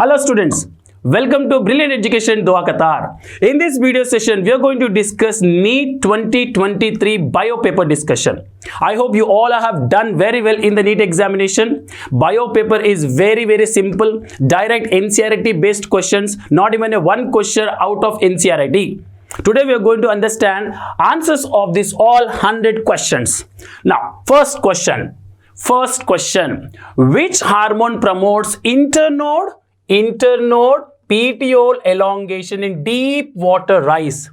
Hello students, welcome to Brilliant Education Doha Qatar. In this video session, we are going to discuss NEET 2023 bio paper discussion. I hope you all have done very well in the NEET examination. Bio paper is very simple, direct NCERT based questions, not even a one question out of NCERT. Today we are going to understand answers of this all 100 questions. Now, first question, which hormone promotes internode petiole elongation in deep water rice?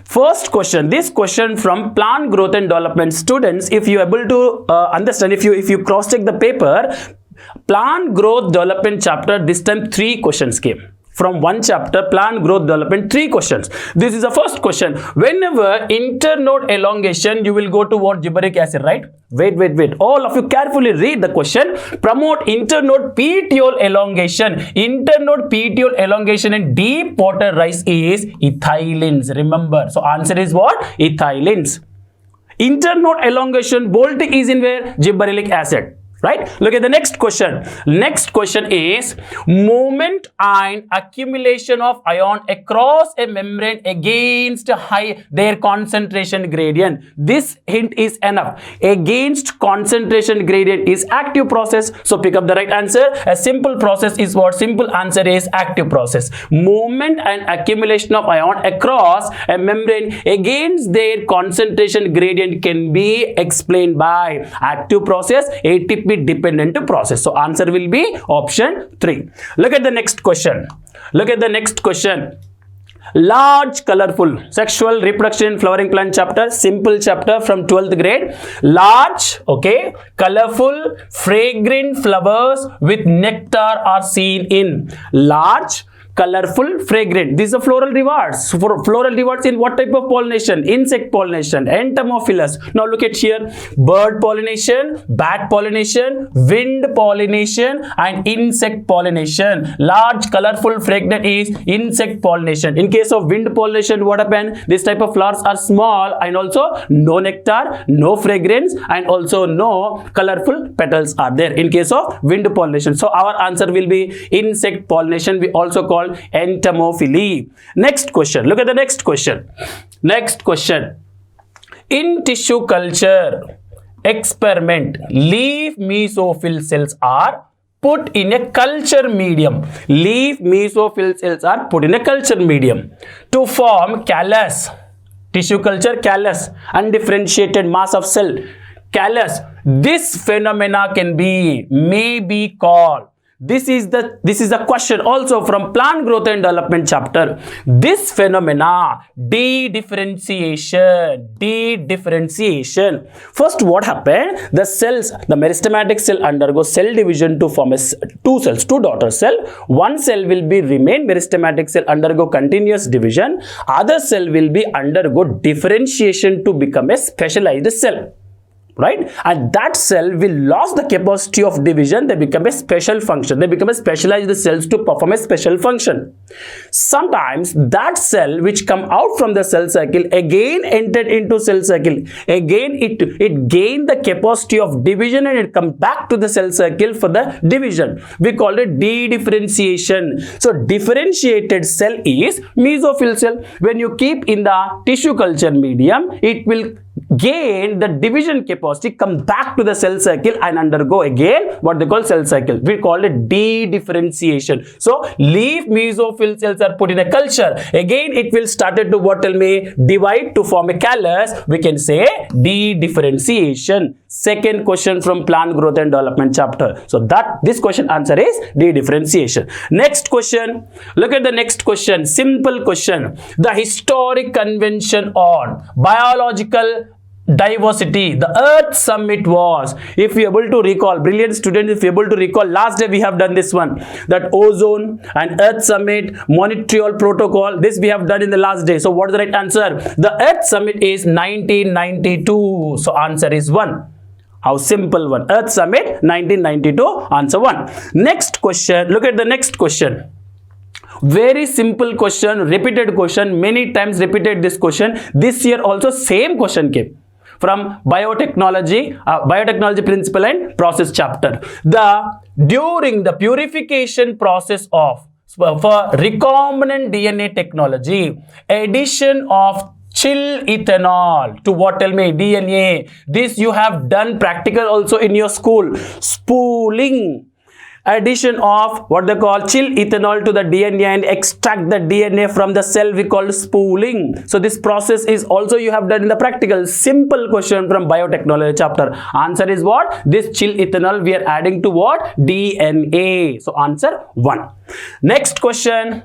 First question, this question from plant growth and development students, if you are able to understand, if you cross check the paper, plant growth development chapter, this time 3 questions came. From one chapter, plant growth development, 3 questions. This is the first question. Whenever internode elongation, you will go to what? Gibberic acid, right? Wait. All of you carefully read the question. Promote internode petiole elongation. Internode petiole elongation in deep water rice is ethylene. Remember. So answer is what? Ethylene. Internode elongation, bolt is in where? Gibberellic acid. Right? Look at the next question. Next question is movement and accumulation of ion across a membrane against their concentration gradient. This hint is enough. Against concentration gradient is active process. So pick up the right answer. A simple process is what? Simple answer is active process. Movement and accumulation of ion across a membrane against their concentration gradient can be explained by active process, ATP dependent process. So answer will be option 3. Look at the next question. Large, colorful, sexual reproduction in flowering plant chapter, simple chapter from 12th grade. Large, okay, colorful, fragrant flowers with nectar are seen in. Large, colorful, fragrant. These are floral rewards. Floral rewards in what type of pollination? Insect pollination, entomophilous. Now look at here. Bird pollination, bat pollination, wind pollination and insect pollination. Large, colorful, fragrant is insect pollination. In case of wind pollination, what happened? This type of flowers are small and also no nectar, no fragrance and also no colorful petals are there in case of wind pollination. So our answer will be insect pollination. We also call entomophily. Next question. Look at the next question. In tissue culture experiment, leaf mesophyll cells are put in a culture medium. Leaf mesophyll cells are put in a culture medium to form callus. Tissue culture callus, undifferentiated mass of cell, callus. This phenomena may be called. This is the question also from plant growth and development chapter. This phenomena, dedifferentiation. First, what happened? The cells, the meristematic cell undergo cell division to form two daughter cell. One cell will be remain meristematic cell undergo continuous division. Other cell will be undergo differentiation to become a specialized cell. Right? And that cell will lose the capacity of division. They become a special function. They become a specialized cells to perform a special function. Sometimes that cell which come out from the cell cycle again entered into cell cycle. Again it gained the capacity of division and it come back to the cell cycle for the division. We call it dedifferentiation. So differentiated cell is mesophyll cell. When you keep in the tissue culture medium, it will gain the division capacity, come back to the cell cycle and undergo again what they call cell cycle. We call it dedifferentiation. So leaf mesophyll cells are put in a culture. Again it will started to what? Tell me, divide to form a callus. We can say dedifferentiation. Second question from plant growth and development chapter. So this question answer is dedifferentiation. Next question. Look at the next question. Simple question. The historic convention on biological diversity, the Earth Summit was, if you are able to recall, brilliant students, if you are able to recall, last day we have done this one, that ozone and Earth Summit, Montreal Protocol, this we have done in the last day. So what is the right answer? The Earth Summit is 1992. So answer is 1. How simple one. Earth Summit 1992, answer 1. Next question. Look at the next question. Very simple question, repeated question, many times repeated this question. This year also same question came. from biotechnology, biotechnology principle and process chapter. During the purification process of for recombinant DNA technology, addition of chill ethanol to what? Tell me, DNA. This you have done practical also in your school. Spooling. Addition of what they call chill ethanol to the DNA and extract the DNA from the cell, we call spooling. So this process is also you have done in the practical. Simple question from biotechnology chapter. Answer is what? This chill ethanol we are adding to what? DNA. So answer 1. Next question.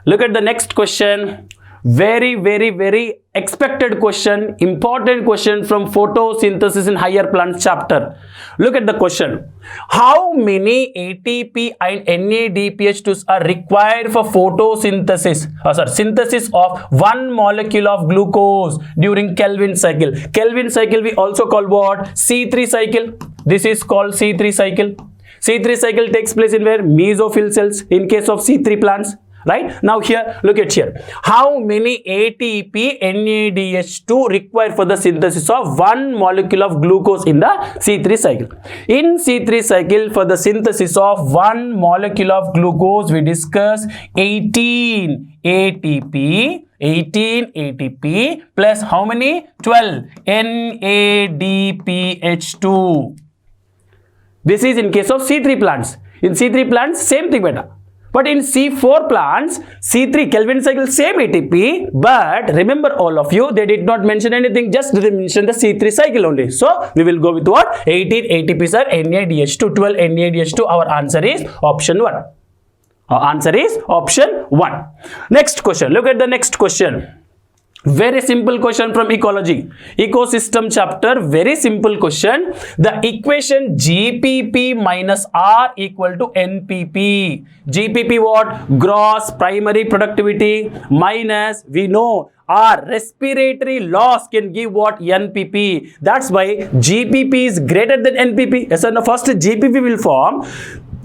Look at the next question. Very expected question, important question from photosynthesis in higher plants chapter. Look at the question. How many ATP and NADPH2s are required for photosynthesis? Synthesis of one molecule of glucose during Kelvin cycle. Kelvin cycle we also call what? C3 cycle. This is called C3 cycle. C3 cycle takes place in where? Mesophyll cells in case of C3 plants. Right now here, look at here. How many ATP NADH2 required for the synthesis of one molecule of glucose in the C3 cycle? In C3 cycle, for the synthesis of one molecule of glucose, we discuss 18 ATP plus how many? 12 NADPH2. This is in case of C3 plants. In C3 plants, same thing beta. But in C4 plants, C3 Kelvin cycle, same ATP, but remember all of you, they did not mention anything, just they mentioned the C3 cycle only. So we will go with what? 18 ATPs are NADH2, 12 NADH2. Our answer is option 1. Our answer is option 1. Next question. Look at the next question. Very simple question from ecology, ecosystem chapter. Very simple question. The equation GPP minus R equal to NPP. GPP what? Gross primary productivity minus, we know, R, respiratory loss, can give what? NPP. That's why GPP is greater than NPP. Yes or no? First GPP will form.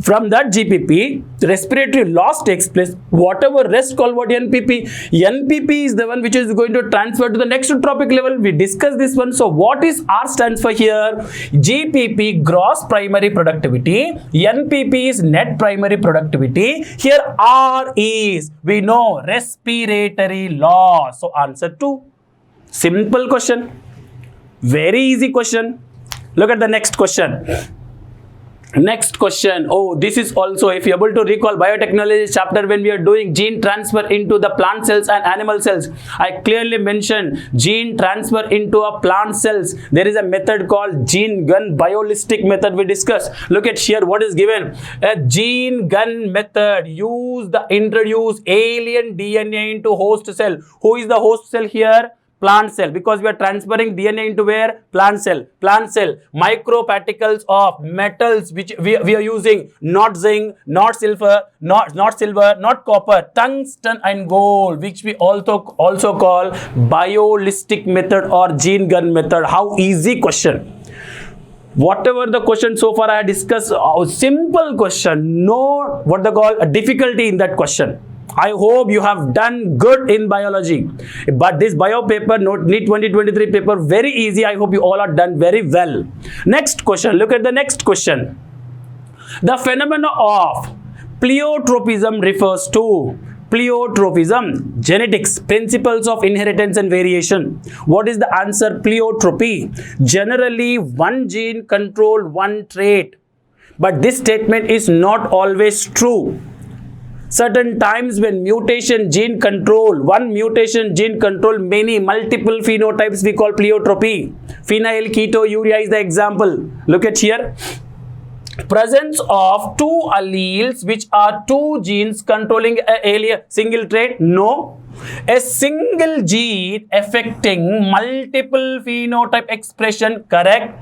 From that GPP, respiratory loss takes place. Whatever rest called what? NPP. NPP is the one which is going to transfer to the next tropic level. We discussed this one. So what is R stands for here? GPP, gross primary productivity. NPP is net primary productivity. Here R is, we know, respiratory loss. So answer 2. Simple question. Very easy question. Look at the next question. Next question. Oh, this is also, if you're able to recall biotechnology chapter, when we are doing gene transfer into the plant cells and animal cells, I clearly mentioned gene transfer into a plant cells. There is a method called gene gun biolistic method we discussed. Look at here what is given. A gene gun method. Introduce alien DNA into host cell. Who is the host cell here? Plant cell, because we are transferring DNA into where? Plant cell. Plant cell. Microparticles of metals which we are using, not zinc, not silver, not copper, tungsten and gold, which we also call biolistic method or gene gun method. How easy question. Whatever the question so far I discussed, simple question, no what they call a difficulty in that question. I hope you have done good in biology. But this bio paper, NEET 2023 paper, very easy. I hope you all are done very well. Next question. Look at the next question. The phenomena of pleiotropism refers to pleiotropism, genetics, principles of inheritance and variation. What is the answer? Pleiotropy. Generally, one gene control one trait. But this statement is not always true. Certain times when mutation gene control, one mutation gene control many multiple phenotypes, we call pleiotropy. Phenylketonuria is the example. Look at here. Presence of two alleles which are two genes controlling a single trait? No. A single gene affecting multiple phenotype expression? Correct.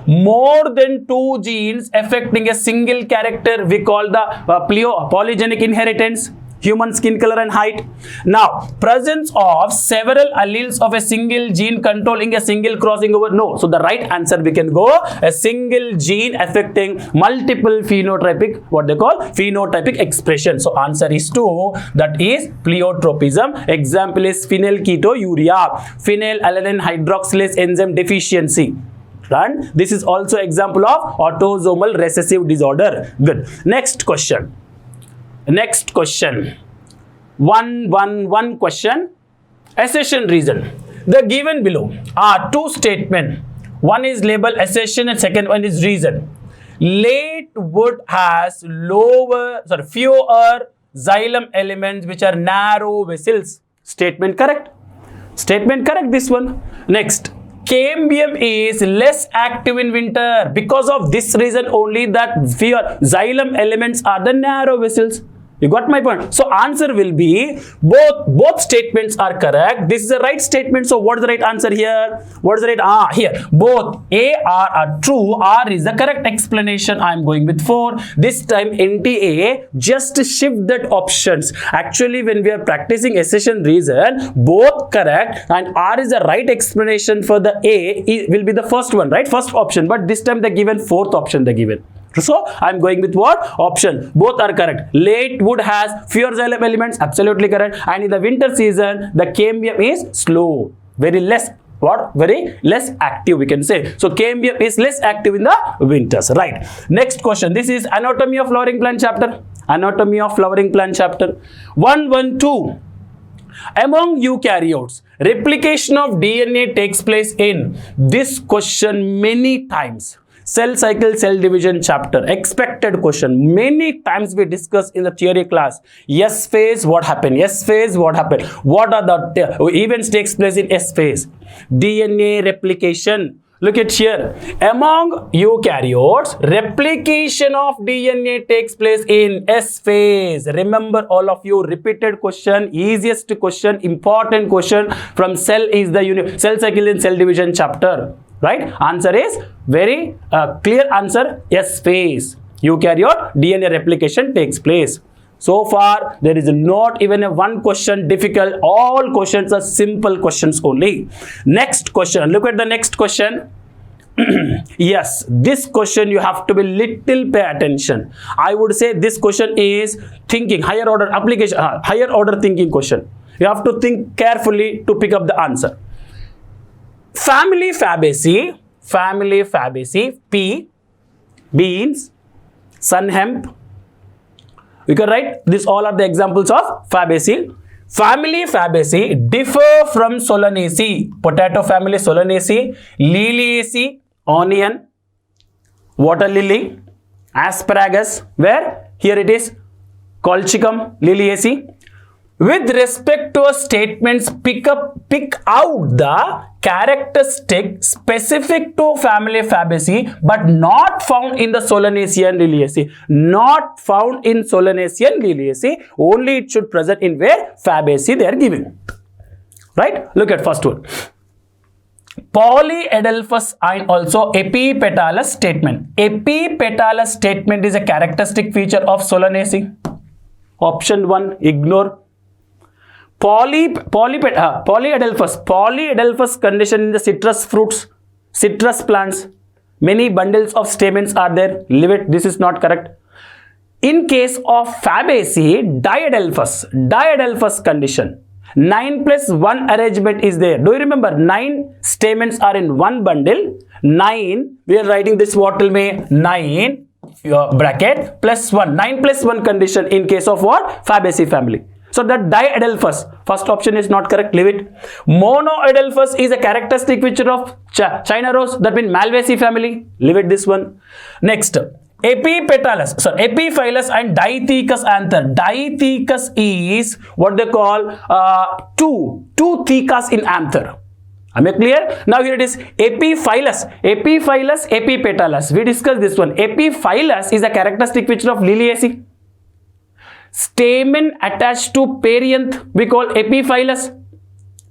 More than two genes affecting a single character, we call the polygenic inheritance. human skin color and height. Now, presence of several alleles of a single gene controlling a single crossing over. No. So the right answer we can go a single gene affecting multiple phenotypic, what they call phenotypic expression. So answer is 2. That is pleiotropism. Example is phenylketonuria, phenylalanine hydroxylase enzyme deficiency. And this is also example of autosomal recessive disorder. Good. Next question. Next question. One question. Assertion reason. The given below are two statements. One is labeled assertion and second one is reason. Late wood has fewer xylem elements which are narrow vessels. Statement correct. Statement correct, this one. Next. Cambium is less active in winter. Because of this reason only that fewer xylem elements are the narrow vessels. You got my point? So answer will be both statements are correct. This is the right statement. So what is the right answer here? What is the right? Here. Both A, R are true. R is the correct explanation. I am going with 4. This time NTA just shift that options. Actually, when we are practicing assertion reason, both correct and R is the right explanation for the A will be the first one, right? First option. But this time they given fourth option they given. So I am going with what? Option. Both are correct. Late wood has fewer xylem elements. Absolutely correct. And in the winter season, the cambium is slow. Very less. What? Very less active we can say. So cambium is less active in the winters. Right. Next question. This is anatomy of flowering plant chapter. Anatomy of flowering plant chapter. 112. Among eukaryotes, replication of DNA takes place in this question many times. Cell cycle, cell division chapter. Expected question. Many times we discuss in the theory class. S phase, what happened? S phase, what happened? What are the events takes place in S phase? DNA replication. Look at here. Among eukaryotes, replication of DNA takes place in S phase. Remember all of you, repeated question, easiest question, important question from cell is the cell cycle and cell division chapter. Right? Answer is very clear answer, S phase. Eukaryote DNA replication takes place. So far, there is not even a one question difficult. All questions are simple questions only. Next question. Look at the next question. Yes, this question you have to be little pay attention. I would say this question is thinking, higher order application, higher order thinking question. You have to think carefully to pick up the answer. Family Fabaceae, pea, beans, sun hemp. You can write this all are the examples of Fabaceae. Family Fabaceae differ from Solanaceae, potato family Solanaceae, Liliaceae, onion, water lily, asparagus, where here it is colchicum, Liliaceae. With respect to a statements, pick out the characteristic specific to family Fabaceae but not found in the Solanaceae and Liliaceae. Not found in Solanaceae and Liliaceae. Only it should present in where Fabaceae they are given. Right? Look at first one. Polyadelphous and also epipetalous statement. Epipetalous statement is a characteristic feature of Solanaceae. Option 1, ignore. Polyadelphous condition in the citrus fruits, citrus plants. Many bundles of stamens are there. Leave it. This is not correct. In case of Fabaceae, diadelphous condition. 9+1 arrangement is there. Do you remember 9 stamens are in one bundle? 9. We are writing this what will be 9 bracket plus 1. 9+1 condition in case of what? Fabaceae family. So that diadelphous, first option is not correct, leave it. Monoadelphous is a characteristic feature of China rose, that means Malvaceae family, leave it this one. Next, Epipetalous, Epiphilous and Dithecus anther. Dithecus is what they call two thecas in anther. Am I clear? Now here it is Epiphilous, Epipetalous. We discussed this one. Epiphilous is a characteristic feature of Liliaceae. Stamen attached to perianth we call epiphilous.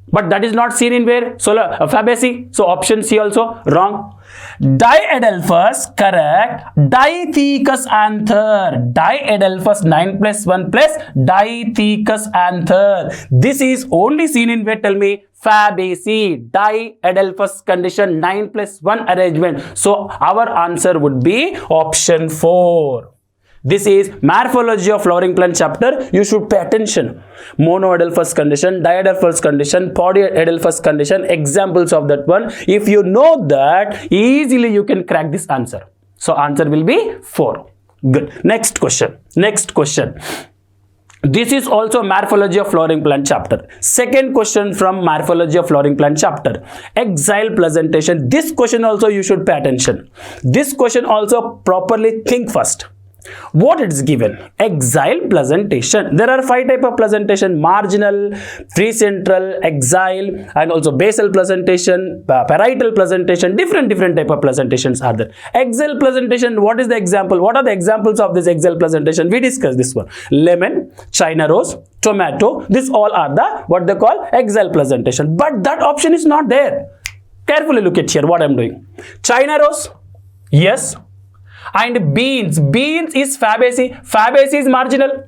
But that is not seen in where? Fabaceae. So option C also wrong. Diadelphus, correct. Dithecus anther. Diadelphus 9 plus 1 plus Dithecus anther. This is only seen in where? Tell me. Fabaceae. Diadelphus condition, 9 plus 1 arrangement. So our answer would be option 4. This is morphology of flowering plant chapter. You should pay attention. Monoadelphous condition, diadelphous condition, polyadelphous condition, examples of that one. If you know that, easily you can crack this answer. So answer will be 4. Good. Next question. Next question. This is also morphology of flowering plant chapter. Second question from morphology of flowering plant chapter. Axile presentation. This question also you should pay attention. This question also properly think first. What it is given? Axile presentation. There are 5 types of presentation: marginal, free central, axile, and also basal presentation, parietal presentation. Different type of presentations are there. Axile presentation. What is the example? What are the examples of this axile presentation? We discussed this one. Lemon, China rose, tomato. This all are the what they call axile presentation. But that option is not there. Carefully look at here. What I am doing. China rose. Yes. And beans. Beans is Fabaceae. Fabaceae is marginal.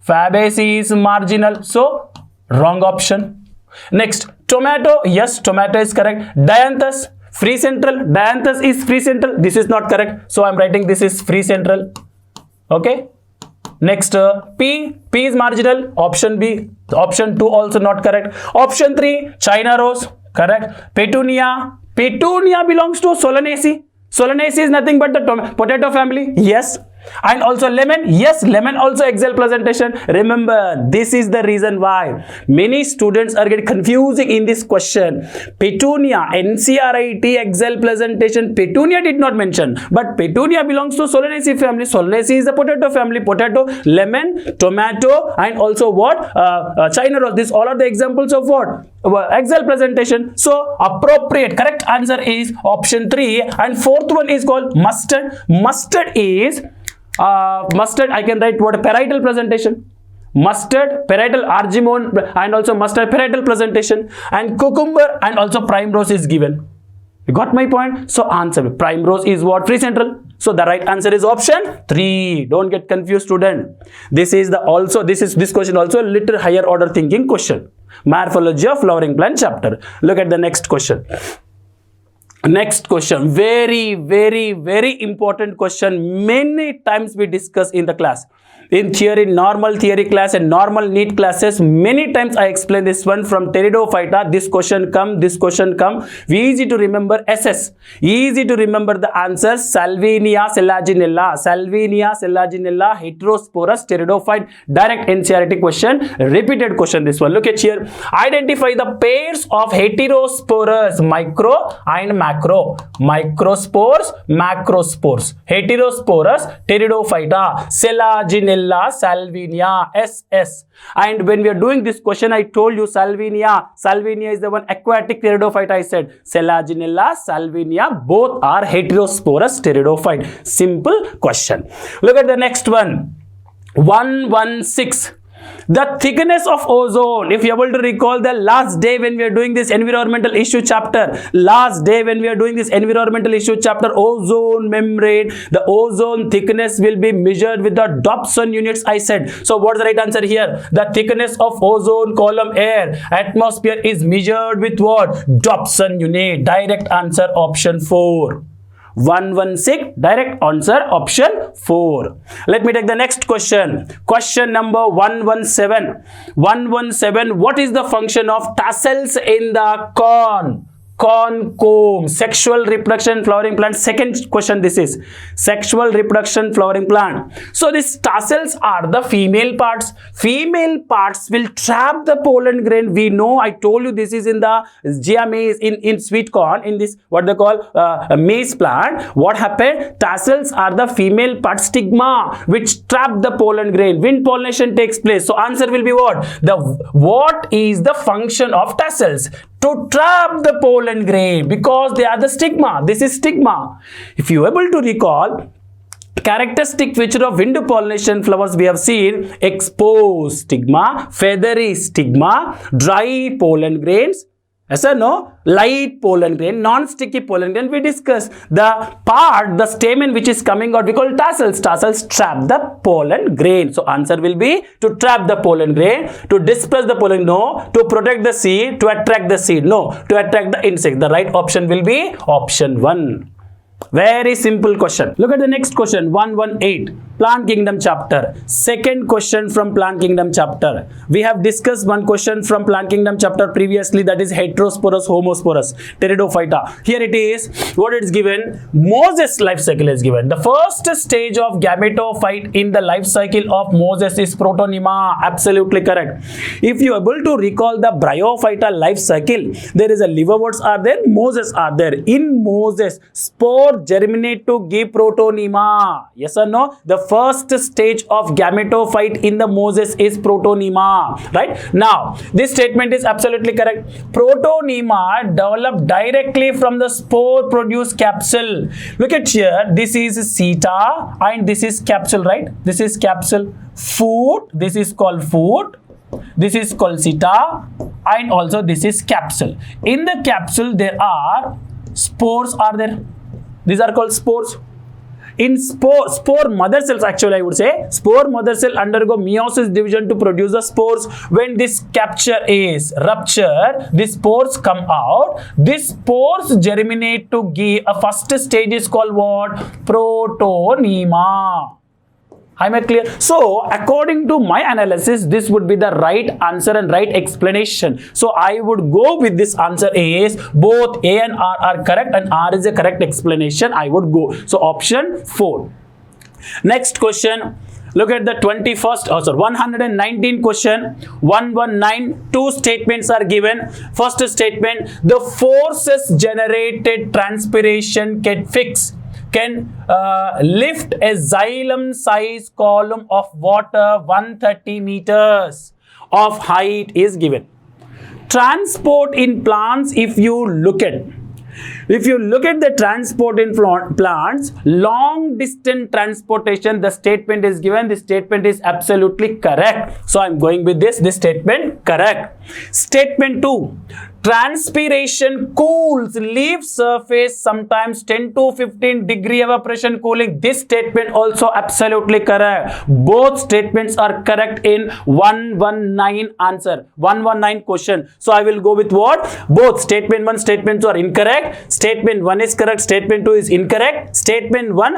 Fabaceae is marginal. So, wrong option. Next, tomato. Yes, tomato is correct. Dianthus, free central. Dianthus is free central. This is not correct. So, I am writing this is free central. Okay. Next, P. P is marginal. Option B. Option 2 also not correct. Option 3, China rose. Correct. Petunia. Petunia belongs to Solanaceae. Solanaceae is nothing but the potato family. Yes. And also lemon. Yes, lemon also axile presentation. Remember, this is the reason why many students are getting confusing in this question. Petunia, NCRIT axile presentation. Petunia did not mention, but petunia belongs to Solanaceae family. Solanaceae is the potato family. Potato, lemon, tomato, and also what? China rose. These all are the examples of what? Axile presentation. So appropriate correct answer is option 3, and fourth one is called mustard. Mustard is mustard. I can write what? Parietal presentation. Mustard, parietal, argemone, and also mustard parietal presentation, and cucumber and also primrose is given. You got my point? So answer primrose is what? Free central. So the right answer is option 3. Don't get confused, student. This is this question also a little higher order thinking question. Morphology of flowering plant chapter. Look at the next question. Next question, very important question. Many times we discuss in the class. In theory, normal theory class and normal NEET classes, many times I explain this one from Pteridophyta. This question come. Easy to remember SS. Easy to remember the answer. Salvinia selaginella. Salvinia selaginella, heterosporous pteridophyte. Direct NCERT question. Repeated question this one. Look at here. Identify the pairs of heterosporous, micro and macro. Microspores, macrospores. Heterosporous pteridophyta. Selaginella, Salvinia, SS. And when we are doing this question, I told you Salvinia is the one aquatic pteridophyte. I said Selaginella, Salvinia, both are heterosporous pteridophyte. Simple question. Look at the next one. 116. The thickness of ozone. If you are able to recall the last day when we are doing this environmental issue chapter, ozone membrane, the ozone thickness will be measured with the Dobson units, I said. So what's the right answer here? The thickness of ozone column air atmosphere is measured with what? Dobson unit. Direct answer option 4. 116, direct answer option 4. Let me take the next question. Question number 117. 117, what is the function of tassels in the corn? Corn comb. Sexual reproduction flowering plant. Second question this is. Sexual reproduction flowering plant. So these tassels are the female parts. Female parts will trap the pollen grain. We know, I told you this is in the JEE maize, in sweet corn, in this what they call maize plant. What happened? Tassels are the female part stigma which trap the pollen grain. Wind pollination takes place. So answer will be what? What is the function of tassels? To trap the pollen grain, because they are the stigma. This is stigma. If you are able to recall, Characteristic feature of wind pollination flowers we have seen: exposed stigma, feathery stigma, dry pollen grains. Yes or no? Light pollen grain, non-sticky pollen grain. We discussed the part, the stamen which is coming out, we call tassels. Tassels trap the pollen grain. So answer will be to trap the pollen grain, to disperse the pollen, no. To protect the seed, to attract the seed, no. To attract the insect. The right option will be option 1. Very simple question. Look at the next question, 118. Plant Kingdom chapter. Second question from Plant Kingdom chapter. We have discussed one question from Plant Kingdom chapter previously, that is heterosporous, homosporous, pteridophyta. Here it is. What is given? Moses life cycle is given. The first stage of gametophyte in the life cycle of Moses is protonema. Absolutely correct. If you are able to recall the bryophyta life cycle, there is a liverworts are there, Moses are there. In Moses, spore germinate to give protonema. Yes or no? The first stage of gametophyte in the Moses is protonema, right? Now, this statement is absolutely correct. Protonema develop directly from the spore produced capsule. Look at here, this is seta and this is capsule, right? This is capsule. Food, this is called food. This is called seta and also this is capsule. In the capsule, there are spores are there. These are called spores. In spore mother cells, actually I would say, spore mother cell undergo meiosis division to produce the spores. When this capture is rupture, the spores come out. These spores germinate to give a first stage is called what? Protonema. Am I clear? So, according to my analysis, this would be the right answer and right explanation. So, I would go with this answer is both A and R are correct and R is a correct explanation. I would go. So, option 4. Next question. Look at the 119 question. 119, two statements are given. First statement, the forces generated transpiration can lift a xylem size column of water 130 meters of height is given. Transport in plants, if you look at the transport in plants, long distance transportation, the statement is given. This statement is absolutely correct. So, I am going with this statement correct. Statement 2. Transpiration cools leaf surface sometimes 10 to 15 degree evaporation cooling. This statement also absolutely correct. Both statements are correct in 119 answer. 119 question. So, I will go with what? Both statement 1, statement 2 are incorrect. Statement 1 is correct. Statement 2 is incorrect. Statement 1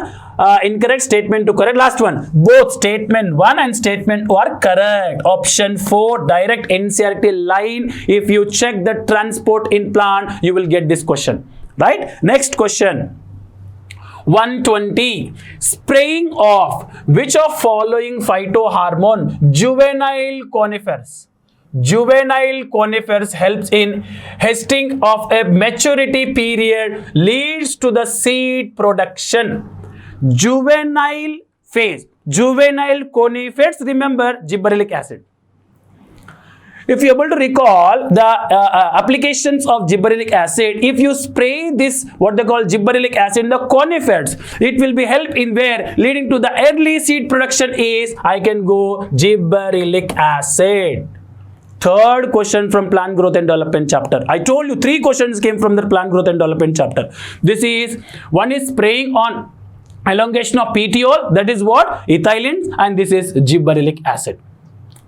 incorrect. Statement 2 correct. Last one. Both statement 1 and statement 2 are correct. Option 4 direct NCERT line. If you check the transport in plant, you will get this question, right? Next question. 120. Spraying of which of following phytohormone? Juvenile conifers. Juvenile conifers helps in hastening of a maturity period, leads to the seed production. Juvenile phase. Juvenile conifers, remember gibberellic acid. If you are able to recall the applications of gibberellic acid, if you spray this, what they call gibberellic acid in the conifers, it will be help in where leading to the early seed production is, I can go gibberellic acid. Third question from plant growth and development chapter. I told you 3 questions came from the plant growth and development chapter. This is, one is spraying on elongation of petiole, that is what? Ethylene, and this is gibberellic acid.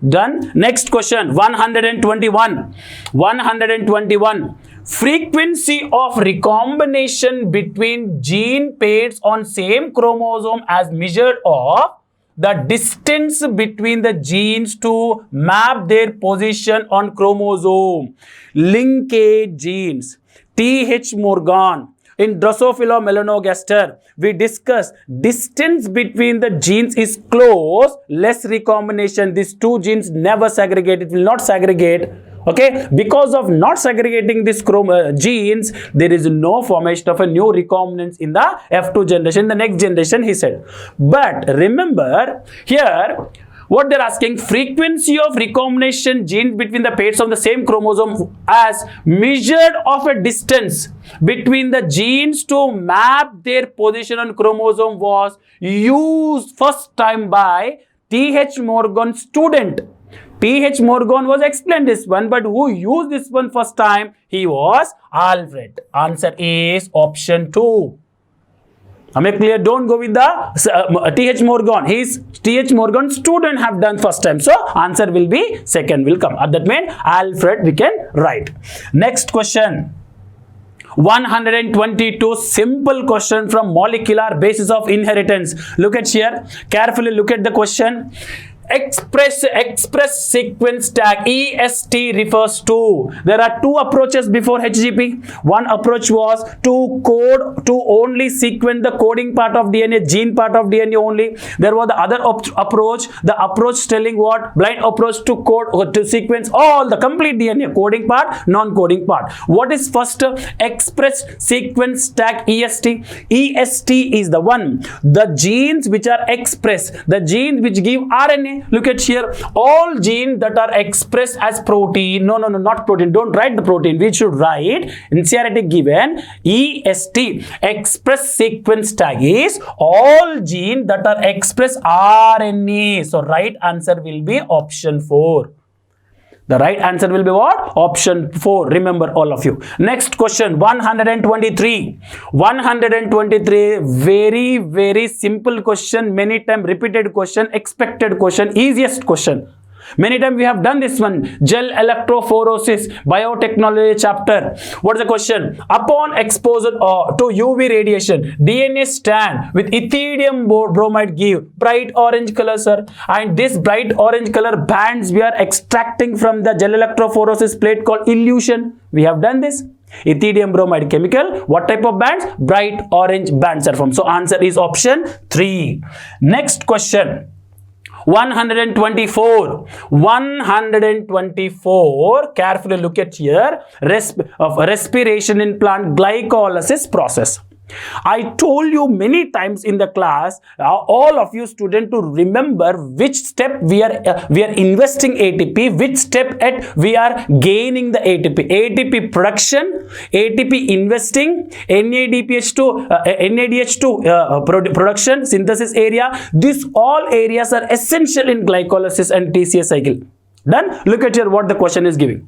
Done. Next question, 121. 121. Frequency of recombination between gene pairs on same chromosome as measured of the distance between the genes to map their position on chromosome. Linkage genes. T.H. Morgan. In Drosophila melanogaster, we discussed distance between the genes is close, less recombination. These 2 genes never segregate. It will not segregate. Okay, because of not segregating these genes, there is no formation of a new recombinants in the F2 generation, the next generation, he said. But remember here, What they're asking, frequency of recombination genes between the pairs of the same chromosome as measured of a distance between the genes to map their position on chromosome was used first time by T.H. Morgan student. T.H. Morgan was explained this one, but who used this one first time? He was Alfred. Answer is option 2. Am I clear? Don't go with the T.H. Morgan. His T.H. Morgan student have done first time. So answer will be second will come. That means Alfred we can write. Next question. 122 simple question from molecular basis of inheritance. Look at here. Carefully look at the question. Express sequence tag EST refers to, there are two approaches before HGP. One approach was to code, to only sequence the coding part of DNA, gene part of DNA only. There was the other approach, the approach telling what? Blind approach to code or to sequence all the complete DNA, coding part, non-coding part. What is first? Express sequence tag EST. EST is the one, the genes which are expressed, the genes which give RNA. Look at here, all genes that are expressed as protein, no, not protein, don't write the protein, we should write NCERT given EST, express sequence tag is all genes that are express RNA. So right answer will be option 4. The right answer will be what? Option 4. Remember all of you. Next question 123. 123 very simple question, many time repeated question, expected question, easiest question. Many times we have done this one. Gel electrophoresis, biotechnology chapter. What is the question? Upon exposure to UV radiation, DNA strand with ethidium bromide give bright orange color, sir. And this bright orange color bands we are extracting from the gel electrophoresis plate called elution. We have done this. Ethidium bromide chemical. What type of bands? Bright orange bands are formed. So answer is option 3. Next question. 124. 124. Carefully look at here. Respiration in plant glycolysis process. I told you many times in the class, all of you students to remember which step we are investing ATP, which step we are gaining the ATP. ATP production, ATP investing, NADH2 production, synthesis area. These all areas are essential in glycolysis and TCA cycle. Done? Look at here what the question is giving.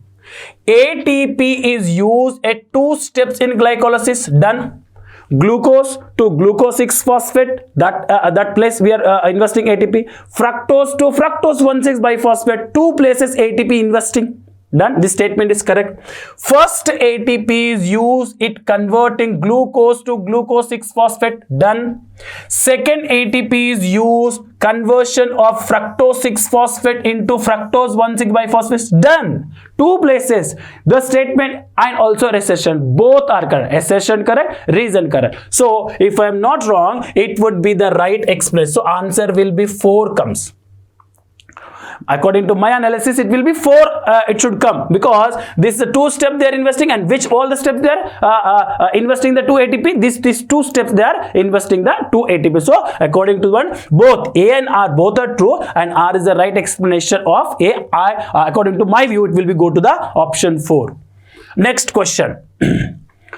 ATP is used at 2 steps in glycolysis. Done. Glucose to glucose 6-phosphate, that place we are investing ATP. Fructose to fructose 1,6-biphosphate, 2 places ATP investing. Done. This statement is correct. First ATP is used it converting glucose to glucose 6-phosphate. Done. Second ATP is used conversion of fructose 6-phosphate into fructose 1,6-biphosphate. Done. 2 places. The statement and also recession both are correct. Assertion correct, reason correct. So if I am not wrong, it would be the right express. So answer will be 4 comes. According to my analysis, it will be 4. It should come because this is the 2 steps they are investing, and which all the steps they are investing the 2 ATP. These 2 steps they are investing the 2 ATP. So according to one, both A and R both are true, and R is the right explanation of A. According to my view, it will be go to the option 4. Next question.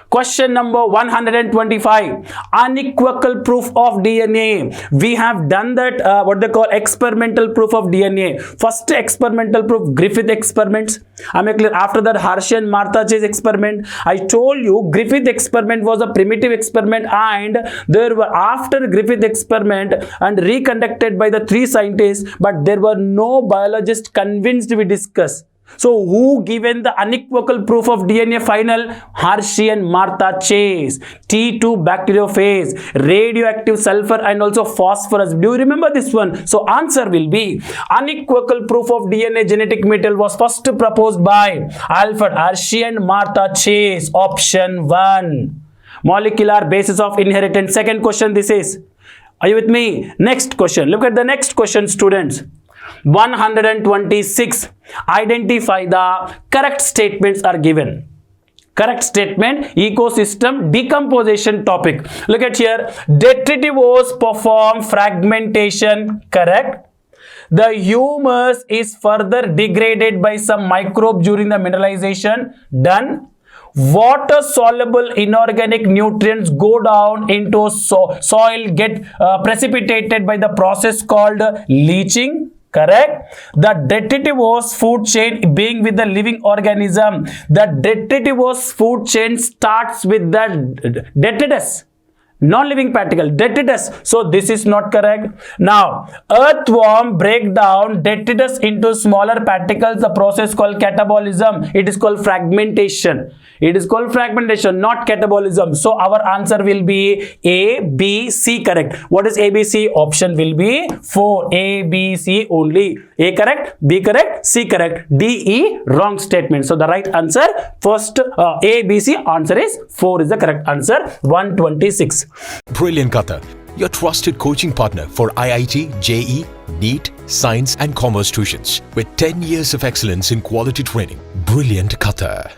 Question number 125. Unequivocal proof of DNA. We have done that what they call experimental proof of DNA. First experimental proof, Griffith experiments. Am I clear? After that, Hershey and Martha Chase experiment. I told you Griffith experiment was a primitive experiment, and there were after Griffith experiment and reconducted by the 3 scientists, but there were no biologists convinced we discuss. So who given the unequivocal proof of DNA final? Hershey and Martha Chase. T2 bacteriophage, radioactive sulfur and also phosphorus. Do you remember this one? So answer will be unequivocal proof of DNA genetic material was first proposed by Alfred Hershey and Martha Chase. Option 1. Molecular basis of inheritance. Second question this is. Are you with me? Next question. Look at the next question, students. 126. Identify the correct statements are given. Correct statement, ecosystem decomposition topic. Look at here. Detritivores perform fragmentation. Correct. The humus is further degraded by some microbe during the mineralization. Done. Water soluble inorganic nutrients go down into soil, get precipitated by the process called leaching. Correct. The detritivore food chain being with the living organism, the detritivore food chain starts with the detritus, non-living particle, detritus. So this is not correct. Now earthworm break down detritus into smaller particles, the process called catabolism. It is called fragmentation. It is called fragmentation, not catabolism. So our answer will be A, B, C correct. What is A, B, C? Option will be 4. A, B, C only. A correct, B correct, C correct, D, E wrong statement. So the right answer first A, B, C answer is 4 is the correct answer. 126. Brilliant Qatar, your trusted coaching partner for IIT, JEE, Neet, Science and Commerce tuitions with 10 years of excellence in quality training. Brilliant Qatar.